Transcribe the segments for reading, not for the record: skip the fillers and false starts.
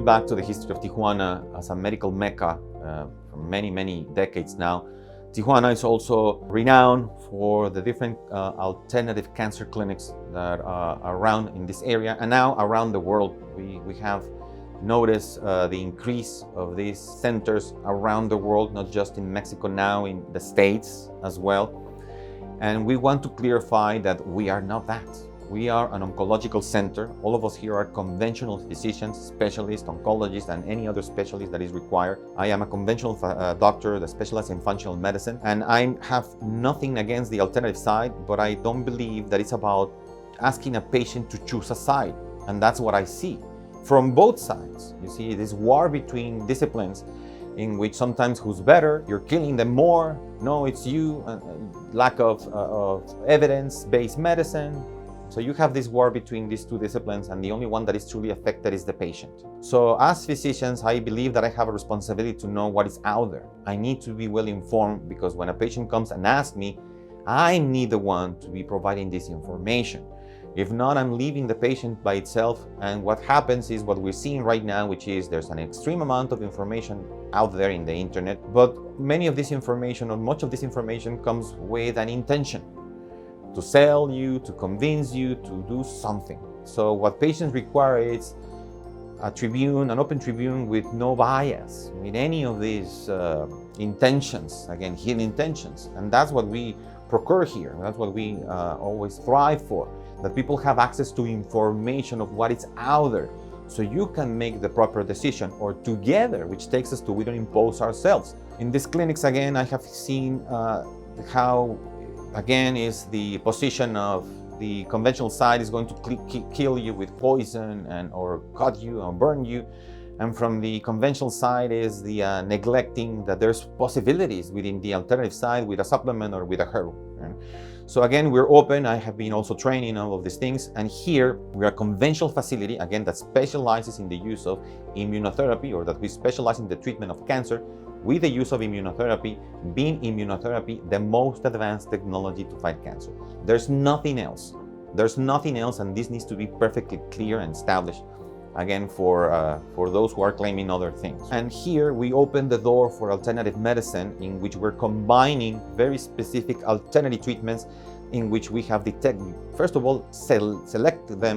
back to the history of Tijuana as a medical mecca for many, many decades now, Tijuana is also renowned for the different alternative cancer clinics that are around in this area, and now around the world. We have noticed the increase of these centers around the world, not just in Mexico, now in the States as well. And we want to clarify that we are not that. We are an oncological center. All of us here are conventional physicians, specialists, oncologists, and any other specialist that is required. I am a conventional doctor that specializes in functional medicine, and I have nothing against the alternative side, but I don't believe that it's about asking a patient to choose a side. And that's what I see from both sides. You see this war between disciplines in which sometimes who's better, you're killing them more. No, it's you, lack of evidence-based medicine. So you have this war between these two disciplines, and the only one that is truly affected is the patient. So as physicians, I believe that I have a responsibility to know what is out there. I need to be well informed, because when a patient comes and asks me, I need the one to be providing this information. If not, I'm leaving the patient by itself, and what happens is what we're seeing right now, which is there's an extreme amount of information out there in the internet, but many of this information, or much of this information, comes with an intention to sell you, to convince you to do something. So what patients require is a tribune, an open tribune with no bias, with any of these intentions, again, hidden intentions. And that's what we procure here. That's what we always thrive for, that people have access to information of what is out there, so you can make the proper decision, or together, which takes us to we don't impose ourselves. In these clinics, again, I have seen how again is the position of the conventional side is going to kill you with poison and or cut you or burn you, and from the conventional side is the neglecting that there's possibilities within the alternative side with a supplement or with a herb. Right? So again, we're open. I have been also training all of these things, and here we are a conventional facility, again, that specializes in the use of immunotherapy, or that we specialize in the treatment of cancer with the use of immunotherapy, being immunotherapy the most advanced technology to fight cancer. There's nothing else. There's nothing else, and this needs to be perfectly clear and established, again, for those who are claiming other things. And here we open the door for alternative medicine, in which we're combining very specific alternative treatments, in which we have detected, first of all, selecting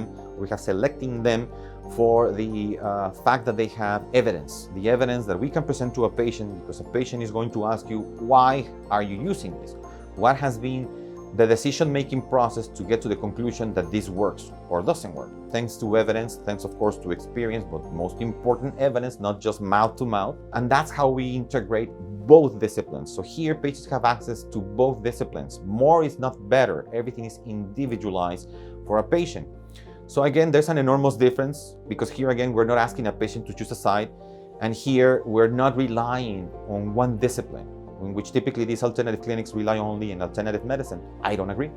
them for the fact that they have evidence, the evidence that we can present to a patient, because a patient is going to ask you, why are you using this? What has been the decision-making process to get to the conclusion that this works or doesn't work? Thanks to evidence, thanks of course to experience, but most important, evidence, not just mouth to mouth. And that's how we integrate both disciplines. So here patients have access to both disciplines. More is not better. Everything is individualized for a patient. So again, there's an enormous difference, because here again, we're not asking a patient to choose a side, and here we're not relying on one discipline, in which typically these alternative clinics rely only on alternative medicine. I don't agree,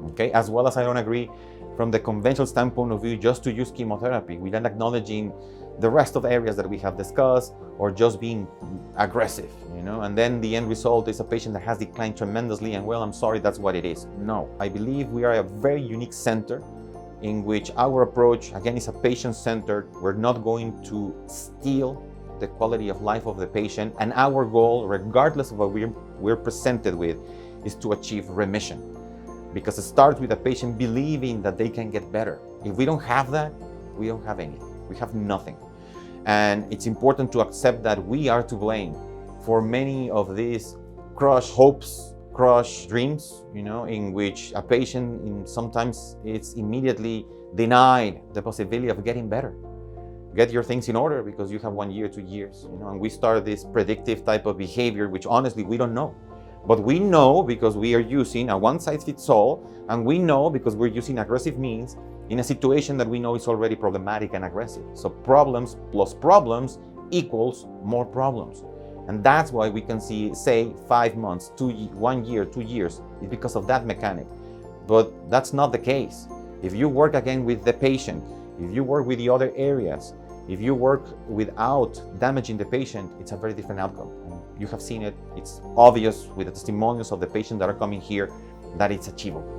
okay? As well as I don't agree from the conventional standpoint of view just to use chemotherapy without acknowledging the rest of the areas that we have discussed, or just being aggressive, you know? And then the end result is a patient that has declined tremendously, and well, I'm sorry, that's what it is. No, I believe we are a very unique center in which our approach, again, is a patient-centered. We're not going to steal the quality of life of the patient, and our goal, regardless of what we're presented with, is to achieve remission, because it starts with a patient believing that they can get better. If we don't have that, we don't have anything. We have nothing. And it's important to accept that we are to blame for many of these crushed hopes, crushed dreams, you know, in which a patient sometimes it's immediately denied the possibility of getting better. Get your things in order, because you have 1 year, 2 years, you know, and we start this predictive type of behavior, which honestly we don't know. But we know because we are using a one-size-fits-all, and we know because we're using aggressive means in a situation that we know is already problematic and aggressive. So problems plus problems equals more problems. And that's why we can say 5 months, 1 year, 2 years, is because of that mechanic. But that's not the case. If you work again with the patient, if you work with the other areas, if you work without damaging the patient, it's a very different outcome. And you have seen it, it's obvious with the testimonials of the patients that are coming here that it's achievable.